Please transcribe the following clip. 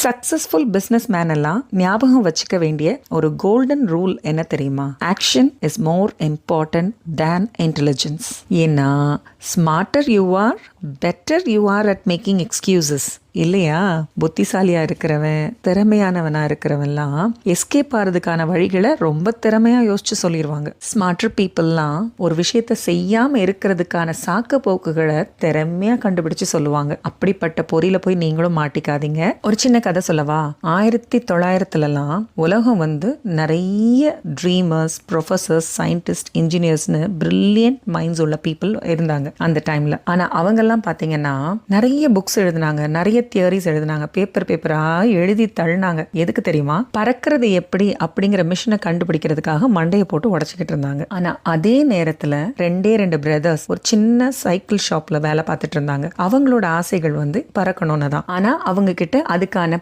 Successful business man எல்லாம் ஞாபகம் வச்சுக்க வேண்டிய ஒரு கோல்டன் ரூல் என்ன தெரியுமா? Action is more important than intelligence. ஏன்னா smarter you are, better you are at making excuses. இல்லையா? புத்திசாலியா இருக்கிறவன், திறமையானவனா இருக்கிறவன்லாம் எஸ்கேப் ஆகிறதுக்கான வழிகளை ரொம்ப திறமையா யோசிச்சு சொல்லிடுவாங்க. ஸ்மார்ட்டர் பீப்புளெலாம் ஒரு விஷயத்த செய்யாம இருக்கிறதுக்கான சாக்கு போக்குகளை திறமையா கண்டுபிடிச்சு சொல்லுவாங்க. அப்படிப்பட்ட பொறியில போய் நீங்களும் மாட்டிக்காதீங்க. ஒரு சின்ன கதை சொல்லவா? 1900 உலகம் நிறைய ட்ரீமர்ஸ், ப்ரொஃபசர்ஸ், சயின்டிஸ்ட், இன்ஜினியர்ஸ்னு பிரில்லியன்ட் மைண்ட்ஸ் உள்ள பீப்புள் இருந்தாங்க அந்த டைம்ல. ஆனா அவங்கெல்லாம் பாத்தீங்கன்னா நிறைய புக்ஸ் எழுதினாங்க, நிறைய தியரிஸ் எழுதினாங்க, பேப்பரா எழுதி தள்ளினாங்க. எதுக்கு தெரியுமா? பறக்கிறது எப்படி அப்படிங்கிற மிஷினை கண்டுபிடிக்கிறதுக்காக மண்டையை போட்டு உடச்சிக்கிட்டு இருந்தாங்க. ஆனா அதே நேரத்துல ரெண்டு பிரதர்ஸ் ஒரு சின்ன சைக்கிள் ஷாப்ல வேலை பார்த்துட்டு இருந்தாங்க. அவங்களோட ஆசைகள் பறக்கணும்னு தான். ஆனா அவங்க கிட்ட அதுக்கான